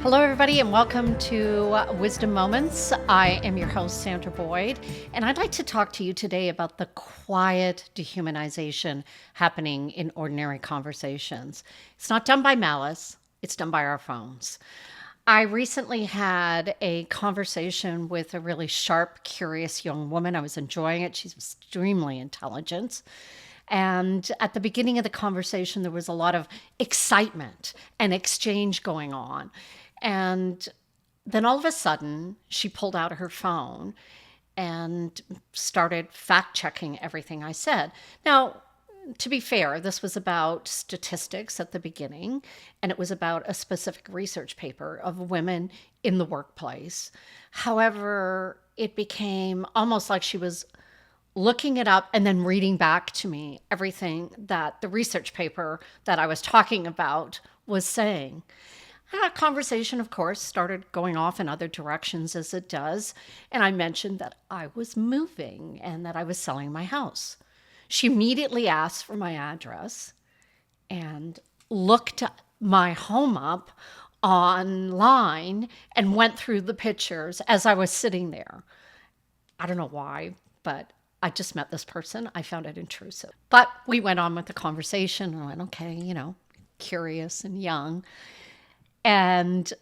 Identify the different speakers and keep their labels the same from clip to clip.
Speaker 1: Hello, everybody, and welcome to Wisdom Moments. I am your host, Sandra Boyd, and I'd like to talk to you today about the quiet dehumanization happening in ordinary conversations. It's not done by malice, it's done by our phones. I recently had a conversation with a really sharp, curious young woman. I was enjoying it. She's extremely intelligent. And at the beginning of the conversation, there was a lot of excitement and exchange going on. And then all of a sudden, she pulled out her phone and started fact checking everything I said. Now, to be fair, this was about statistics at the beginning, and it was about a specific research paper of women in the workplace. However, it became almost like she was looking it up and then reading back to me everything that the research paper that I was talking about was saying. Our conversation, of course, started going off in other directions as it does. And I mentioned that I was moving and that I was selling my house. She immediately asked for my address and looked my home up online and went through the pictures as I was sitting there. I don't know why, but I just met this person. I found it intrusive. But we went on with the conversation and I went, okay, curious and young. And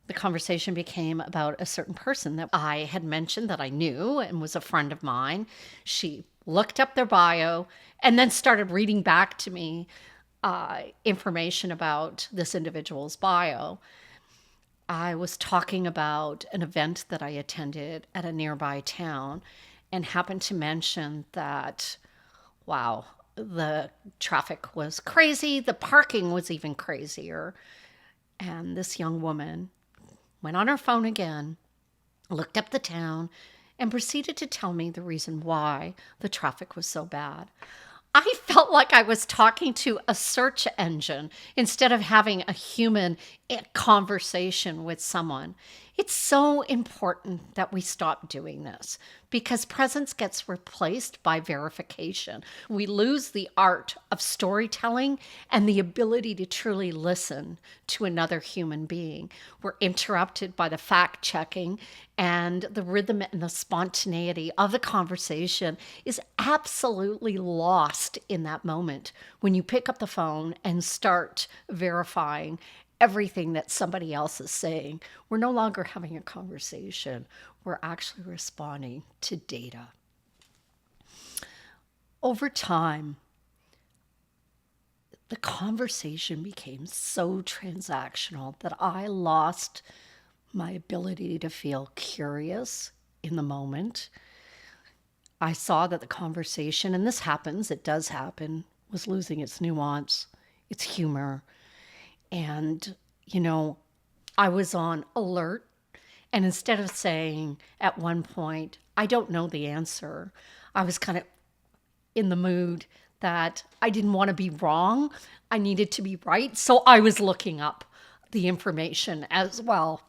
Speaker 1: the conversation became about a certain person that I had mentioned that I knew and was a friend of mine. She looked up their bio and then started reading back to me information about this individual's bio. I was talking about an event that I attended at a nearby town and happened to mention that, wow, the traffic was crazy. The parking was even crazier. And this young woman went on her phone again, looked up the town, and proceeded to tell me the reason why the traffic was so bad. I felt like I was talking to a search engine instead of having a human conversation with someone. It's so important that we stop doing this because presence gets replaced by verification. We lose the art of storytelling and the ability to truly listen to another human being. We're interrupted by the fact checking, and the rhythm and the spontaneity of the conversation is absolutely lost in that moment when you pick up the phone and start verifying everything that somebody else is saying. We're no longer having a conversation. We're actually responding to data. Over time, the conversation became so transactional that I lost my ability to feel curious in the moment. I saw that the conversation, and this happens, it does happen, was losing its nuance, its humor. And, I was on alert. And instead of saying at one point, I don't know the answer, I was kind of in the mood that I didn't want to be wrong. I needed to be right. So I was looking up the information as well.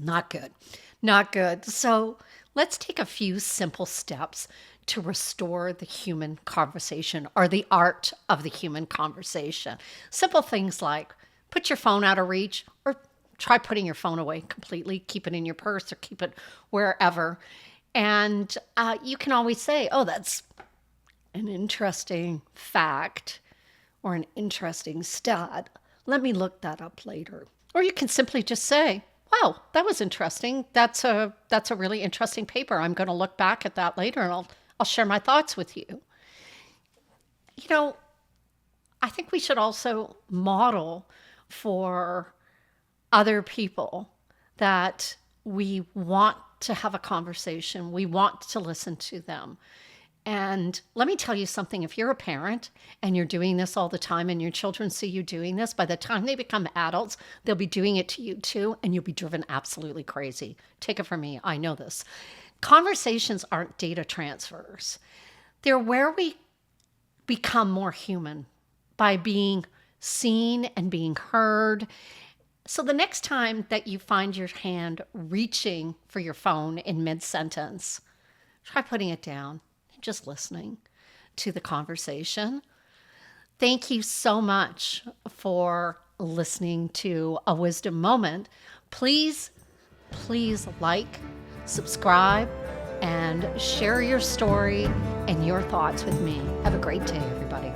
Speaker 1: Not good. Not good. So let's take a few simple steps to restore the human conversation or the art of the human conversation. Simple things like put your phone out of reach or try putting your phone away completely. Keep it in your purse or keep it wherever. And you can always say, oh, that's an interesting fact or an interesting stat. Let me look that up later. Or you can simply just say, wow, that was interesting. That's a really interesting paper. I'm going to look back at that later and I'll share my thoughts with you. I think we should also model for other people that we want to have a conversation. We want to listen to them. And let me tell you something, if you're a parent and you're doing this all the time and your children see you doing this, by the time they become adults, they'll be doing it to you too, and you'll be driven absolutely crazy. Take it from me, I know this. Conversations aren't data transfers. They're where we become more human by being seen and being heard. So the next time that you find your hand reaching for your phone in mid-sentence, try putting it down. Just listening to the conversation. Thank you so much for listening to a wisdom moment, please like, subscribe, and share your story and your thoughts with me. Have a great day, everybody.